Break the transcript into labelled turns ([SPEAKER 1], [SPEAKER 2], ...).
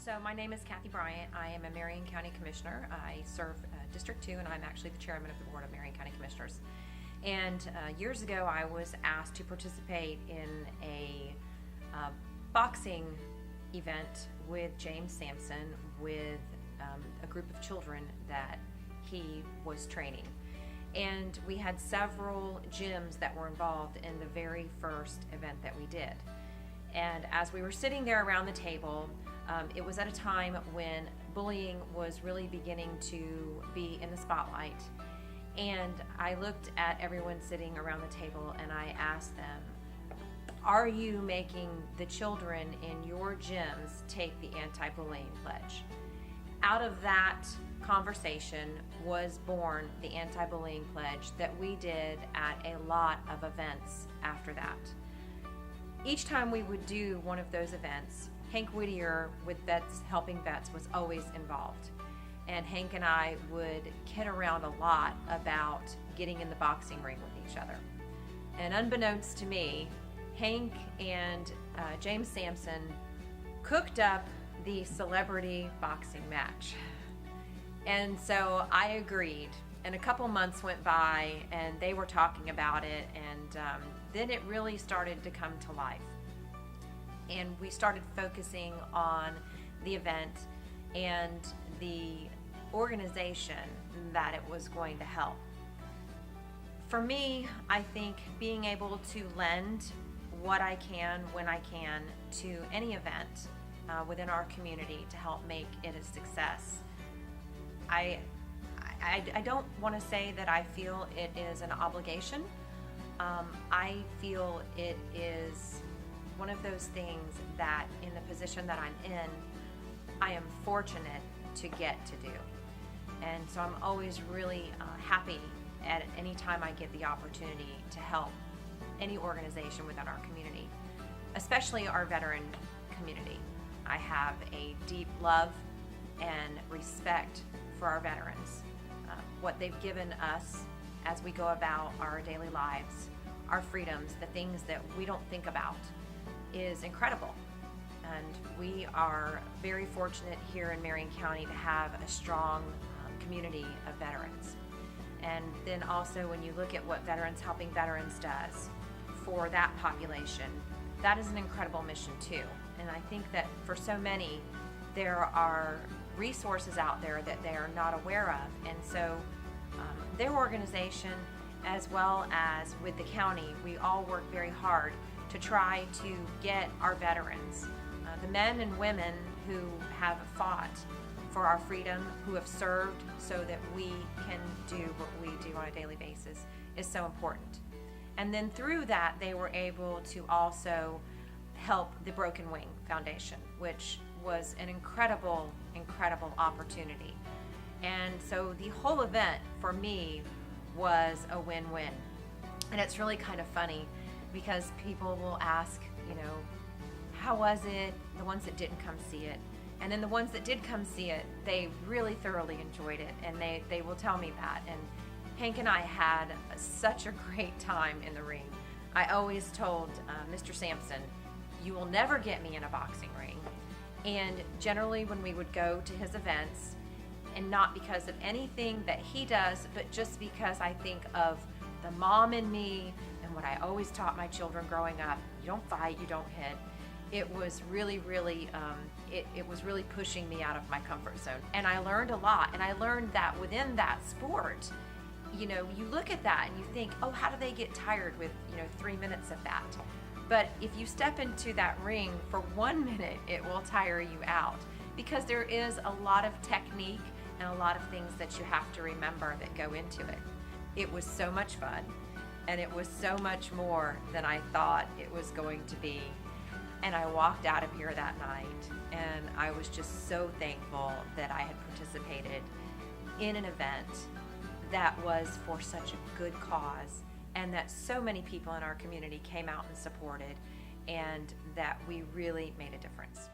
[SPEAKER 1] So my name is Kathy Bryant. I am a Marion County Commissioner. I serve District 2, and I'm actually the chairman of the Board of Marion County Commissioners. And years ago, I was asked to participate in a boxing event with James Sampson with a group of children that he was training. And we had several gyms that were involved in the very first event that we did. And as we were sitting there around the table, it was at a time when bullying was really beginning to be in the spotlight. And I looked at everyone sitting around the table and I asked them, are you making the children in your gyms take the anti-bullying pledge? Out of that conversation was born the anti-bullying pledge that we did at a lot of events after that. Each time we would do one of those events, Hank Whittier with Vets Helping Vets was always involved. And Hank and I would kid around a lot about getting in the boxing ring with each other. And unbeknownst to me, Hank and James Sampson cooked up the celebrity boxing match. And so I agreed, and a couple months went by and they were talking about it, and then it really started to come to life. And we started focusing on the event and the organization that it was going to help. For me, I think being able to lend what I can when I can to any event within our community to help make it a success. I don't want to say that I feel it is an obligation. I feel it is one of those things that in the position that I'm in, I am fortunate to get to do. And so I'm always really happy at any time I get the opportunity to help any organization within our community, especially our veteran community. I have a deep love and respect for our veterans. What they've given us as we go about our daily lives, our freedoms, the things that we don't think about, is incredible. And we are very fortunate here in Marion County to have a strong community of veterans. And then also when you look at what Veterans Helping Veterans does for that population, that is an incredible mission too. And I think that for so many, there are resources out there that they are not aware of. And so their organization, as well as with the county, we all work very hard to try to get our veterans, the men and women who have fought for our freedom, who have served so that we can do what we do on a daily basis, is so important. And then through that, they were able to also help the Broken Wing Foundation, which was an incredible, incredible opportunity. And so the whole event for me was a win-win. And it's really kind of funny because people will ask, how was it? The ones that didn't come see it. And then the ones that did come see it, they really thoroughly enjoyed it, and they will tell me that. And Hank and I had such a great time in the ring. I always told Mr. Sampson, you will never get me in a boxing ring. And generally when we would go to his events, and not because of anything that he does, but just because I think of the mom in me and what I always taught my children growing up, you don't fight, you don't hit. It was really, it was really pushing me out of my comfort zone. And I learned a lot, and I learned that within that sport, you look at that and you think, oh, how do they get tired with, 3 minutes of that? But if you step into that ring for 1 minute, it will tire you out, because there is a lot of technique and a lot of things that you have to remember that go into it. It was so much fun, and it was so much more than I thought it was going to be. And I walked out of here that night, and I was just so thankful that I had participated in an event that was for such a good cause, and that so many people in our community came out and supported, and that we really made a difference.